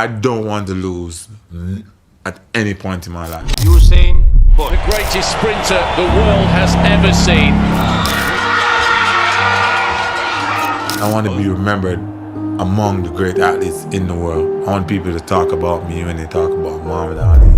I don't want to lose at any point in my life. Usain Bolt. The greatest sprinter the world has ever seen. I want to be remembered among the great athletes in the world. I want people to talk about me when they talk about Muhammad Ali.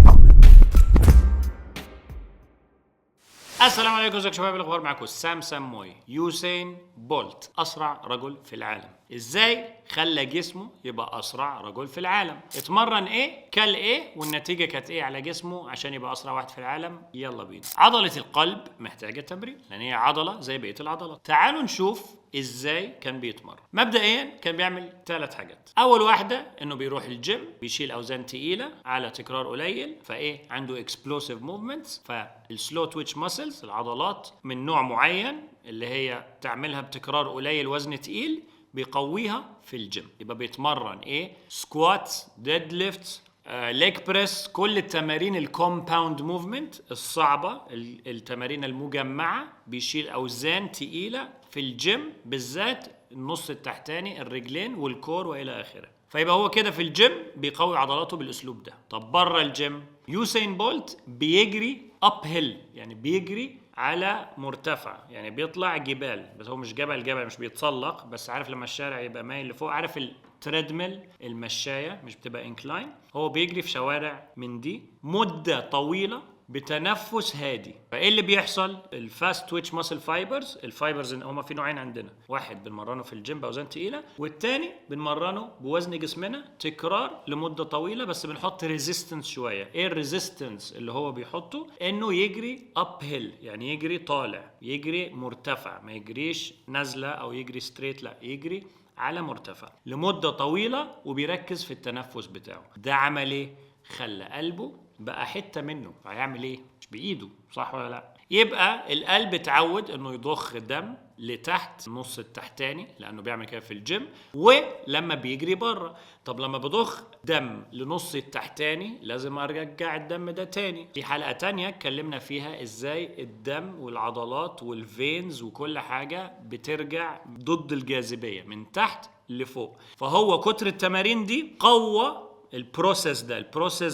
السلام عليكم، ازيك شباب؟ الاخبار معكم سام سموي. يوسين بولت اسرع رجل في العالم. ازاي خلى جسمه يبقى اسرع رجل في العالم؟ اتمرن ايه؟ كل ايه؟ والنتيجه كانت ايه على جسمه عشان يبقى اسرع واحد في العالم؟ يلا بينا. عضله القلب محتاجه تمرين لان هي عضله زي بقيه العضلات. تعالوا نشوف ازاي كان بيتمرن. مبدئيا كان بيعمل 3 حاجات. اول واحده انه بيروح الجيم، بيشيل اوزان تقيله على تكرار قليل، فايه عنده اكسبلوسيف موفمنتس. فالسلو تويتش ماسلز، العضلات من نوع معين اللي هي تعملها بتكرار قليل وزن تقيل، بيقويها في الجيم. يبقى بيتمرن ايه؟ سكوات، ديد ليفت، ليج بريس، كل التمارين الكومباوند موفمنت الصعبه، التمارين المجمعه. بيشيل اوزان تقيله في الجيم، بالذات النص التحتاني، الرجلين والكور والى اخره. فيبقى هو كده في الجيم بيقوي عضلاته بالاسلوب ده. طب بره الجيم، يوسين بولت بيجري اب هيل، يعني بيجري على مرتفع، يعني بيطلع جبال، بس هو مش جبل مش بيتسلق، بس عارف لما الشارع يبقى مايل لفوق، عارف التريدميل، المشاية مش بتبقى انكلاين، هو بيجري في شوارع من دي مدة طويلة بتنفس هادي. فايه اللي بيحصل؟ الفاست تويتش ماسل فايبرز، الفايبرز هما في نوعين عندنا، واحد بنمرنه في الجيم باوزان تقيله، والتاني بنمرنه بوزن جسمنا تكرار لمده طويله، بس بنحط ريزيستنس شويه. ايه الريزيستنس اللي هو بيحطه؟ انه يجري اب هيل، يعني يجري طالع، يجري مرتفع، ما يجريش نازله او يجري ستريت، لا يجري على مرتفع لمده طويله، وبيركز في التنفس بتاعه. ده عمل ايه؟ خلى قلبه بقى حته منه. هيعمل ايه؟ مش بايده، صح ولا لا؟ يبقى القلب اتعود انه يضخ دم لتحت النص التحتاني لانه بيعمل كده في الجيم، ولما بيجري بره. طب لما بضخ دم لنص التحتاني لازم ارجع الدم ده تاني. في حلقه تانية اتكلمنا فيها ازاي الدم والعضلات والفينز وكل حاجه بترجع ضد الجاذبيه من تحت لفوق. فهو كتر التمارين دي قوى البروسيس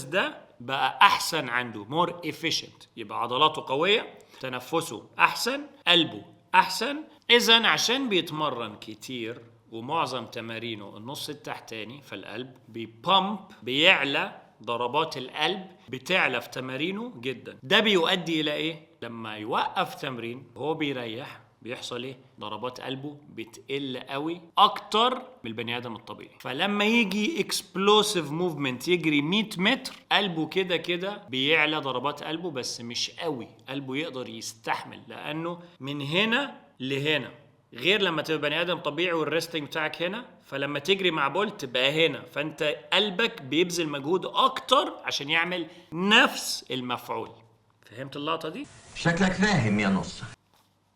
ده بقى احسن عنده، مور efficient. يبقى عضلاته قويه، تنفسه احسن، قلبه احسن. اذا عشان بيتمرن كتير ومعظم تمارينه النص التحتاني، فالقلب بيبامب، بيعلى، ضربات القلب بتعلى في تمارينه جدا. ده بيؤدي الى ايه؟ لما يوقف تمرين وهو بيريح بيحصل ايه؟ ضربات قلبه بتقل قوي اكتر من البني ادم الطبيعي. فلما يجي اكسبلوسيف موفمنت يجري 100 متر، قلبه كده بيعلى ضربات قلبه، بس مش قوي. قلبه يقدر يستحمل لانه من هنا لهنا، غير لما تبقى بني ادم طبيعي والريستنج بتاعك هنا. فلما تجري مع بولت تبقى هنا، فانت قلبك بيبذل مجهود اكتر عشان يعمل نفس المفعول. فهمت اللقطه دي؟ شكلك فاهم يا نص.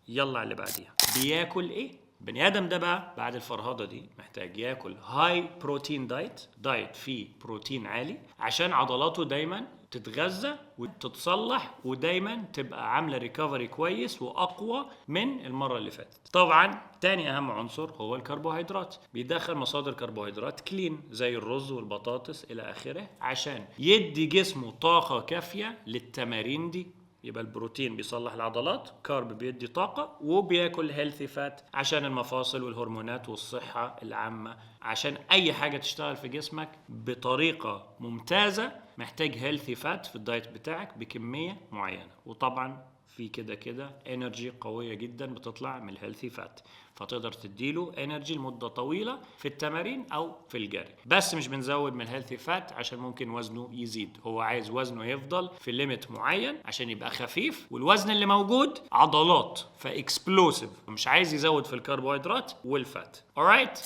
يلا على اللي بعديها. بياكل ايه؟ بني ادم ده بقى بعد الفرهده دي محتاج ياكل هاي بروتين دايت فيه بروتين عالي، عشان عضلاته دايما تتغذى وتتصلح، ودايما تبقى عامله ريكفري كويس واقوى من المره اللي فاتت. طبعا تاني اهم عنصر هو الكربوهيدرات. بيدخل مصادر كربوهيدرات كلين زي الرز والبطاطس الى اخره، عشان يدي جسمه طاقه كافيه للتمارين دي. يبقى البروتين بيصلح العضلات، كارب بيدي طاقة، وبياكل هيلثي فات عشان المفاصل والهرمونات والصحة العامة. عشان أي حاجة تشتغل في جسمك بطريقة ممتازة محتاج هيلثي فات في الدايت بتاعك بكمية معينة. وطبعا في كده انرجي قوية جدا بتطلع من الهيلثي فات، فتقدر تديله انرجي لمدة طويلة في التمارين او في الجري. بس مش بنزود من الهيلثي فات عشان ممكن وزنه يزيد، هو عايز وزنه يفضل في ليميت معين عشان يبقى خفيف، والوزن اللي موجود عضلات فاكسبلوسيف، مش عايز يزود في الكربوهيدرات والفات. alright.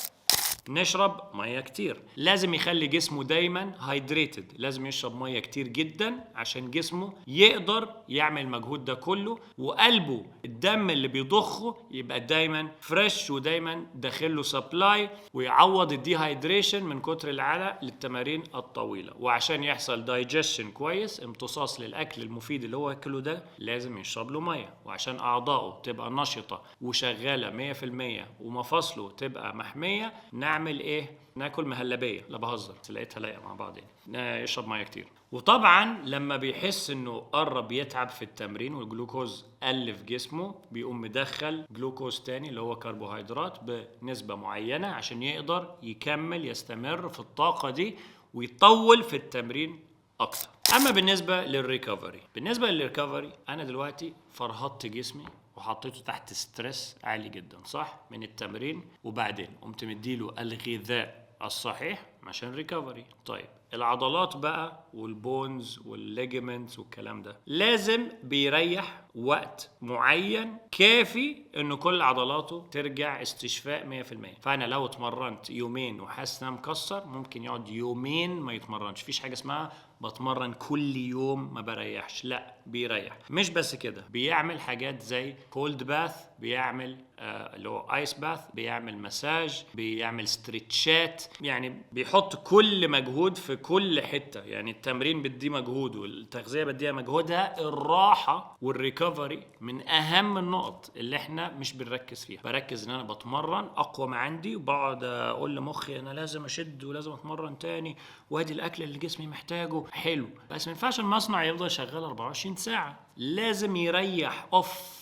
نشرب ميه كتير. لازم يخلي جسمه دايما هايدريتد، لازم يشرب ميه كتير جدا عشان جسمه يقدر يعمل المجهود ده كله، وقلبه الدم اللي بيضخه يبقى دايما فريش ودايما داخله سبلاي، ويعوض الديهايدريشن من كتر العرق للتمارين الطويله. وعشان يحصل دايجيشن كويس، امتصاص للاكل المفيد اللي هو اكله ده، لازم يشرب له ميه. وعشان اعضائه تبقى نشطه وشغاله 100% ومفاصله تبقى محميه، نعمل ايه؟ ناكل مهلبيه. لا بهزر، لقيتها لايقه مع بعض يعني. يشرب ميه كتير. وطبعا لما بيحس انه قرب يتعب في التمرين والجلوكوز قل في جسمه، بيقوم مدخل جلوكوز تاني اللي هو كربوهيدرات بنسبه معينه عشان يقدر يكمل يستمر في الطاقه دي ويطول في التمرين اكتر. اما بالنسبه للريكفري انا دلوقتي فرهطت جسمي وحطيته تحت ستريس عالي جدا صح من التمرين، وبعدين قمت مديله الغذاء الصحيح عشان ريكفري. طيب العضلات بقى والبونز والليجمنتس والكلام ده لازم بيريح وقت معين كافي انه كل عضلاته ترجع استشفاء 100%. فانا لو اتمرنت يومين وحاسس ان انا مكسر، ممكن يقعد يومين ما يتمرنش. مفيش حاجه اسمها بتمرن كل يوم ما بريحش، لا بيريح. مش بس كده، بيعمل حاجات زي كولد باث، بيعمل اللي هو ايس باث، بيعمل مساج، بيعمل ستريتشات، يعني بيحط كل مجهود في كل حته. يعني التمرين بدي مجهود والتغذيه بديها مجهودها. الراحه والريكفري من اهم النقط اللي احنا مش بنركز فيها. بركز ان انا بتمرن اقوى ما عندي، وبقعد اقول لمخي انا لازم اشد ولازم اتمرن تاني، وادي الاكل اللي جسمي محتاجه حلو. بس ما ينفعش المصنع يفضل شغال 24 ساعه، لازم يريح اوف.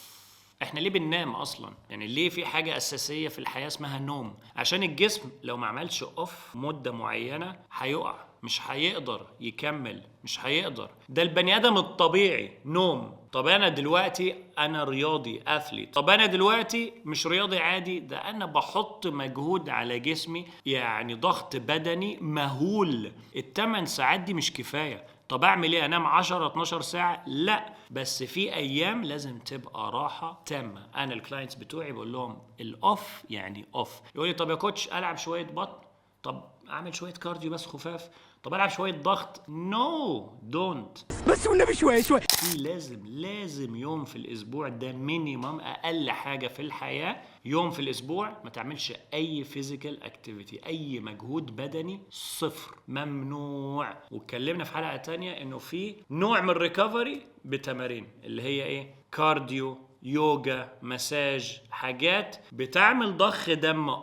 احنا ليه بننام اصلا؟ يعني ليه في حاجه اساسيه في الحياه اسمها نوم؟ عشان الجسم لو ما عملش اوف مده معينه هيقع، مش هيقدر يكمل، مش هيقدر. ده البني ادم الطبيعي نوم. طب انا دلوقتي انا رياضي اثليت، طب انا دلوقتي مش رياضي عادي، ده انا بحط مجهود على جسمي، يعني ضغط بدني مهول. ال8 ساعات دي مش كفايه. طب اعمل ايه؟ انام 10 12 ساعه؟ لا، بس في ايام لازم تبقى راحه تامه. انا الكلاينتس بتوعي بقول لهم الاوف يعني اوف. يقول لي طب يا كوتش العب شويه بطن، طب اعمل شويه كارديو بس خفاف، طب العب شويه ضغط. نو دونت، بس والنبي شويه. في لازم يوم في الاسبوع، ده مينيمم اقل حاجه في الحياه. يوم في الاسبوع ما تعملش اي فيزيكال اكتيفيتي، اي مجهود بدني، صفر، ممنوع. واتكلمنا في حلقه تانية انه في نوع من الريكفري بتمارين اللي هي ايه؟ كارديو، يوجا، مساج، حاجات بتعمل ضخ دم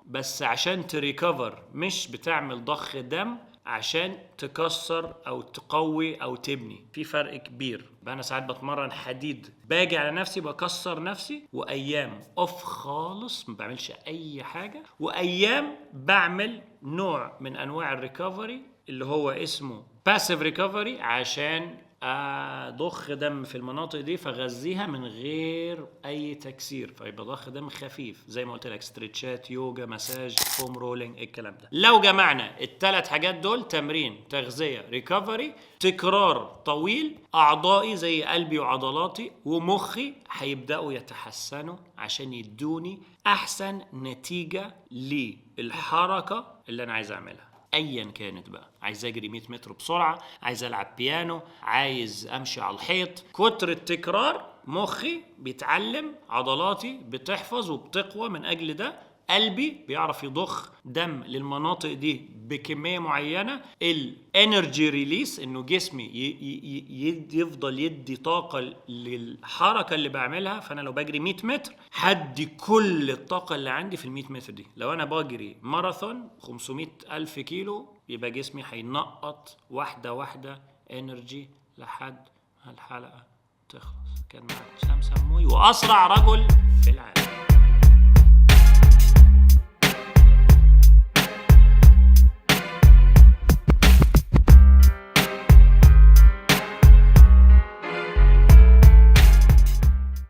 بس عشان تريكفر، مش بتعمل ضخ دم عشان تكسر او تقوي او تبني. في فرق كبير. انا ساعات بتمرن حديد باجي على نفسي بكسر نفسي، وايام اوف خالص ما بعملش اي حاجه، وايام بعمل نوع من انواع الريكفري اللي هو اسمه باسيف ريكفري، عشان ضخ دم في المناطق دي فغذيها من غير اي تكسير، فيبقى ضخ دم خفيف زي ما قلت لك، ستريتشات، يوجا، مساج، فوم رولينج، الكلام ده. لو جمعنا الثلاث حاجات دول، تمرين، تغذيه، ريكفري، تكرار طويل، اعضائي زي قلبي وعضلاتي ومخي هيبداوا يتحسنوا عشان يدوني احسن نتيجه للحركه اللي انا عايز اعملها ايا كانت بقى. عايز اجري 100 متر بسرعه، عايز العب بيانو، عايز امشي على الحيط. كتر التكرار مخي بيتعلم، عضلاتي بتحفظ وبتقوى من اجل ده، قلبي بيعرف يضخ دم للمناطق دي بكميه معينه، الانرجي ريليس انه جسمي يفضل يدي طاقه للحركه اللي بعملها. فانا لو بجري 100 متر هدي كل الطاقه اللي عندي في ال 100 متر دي. لو انا بجري ماراثون 500,000 كيلو، يبقى جسمي هينقط واحده واحده انرجي لحد ما الحلقه تخلص. كان معاكم سام سموي، واسرع رجل في العالم.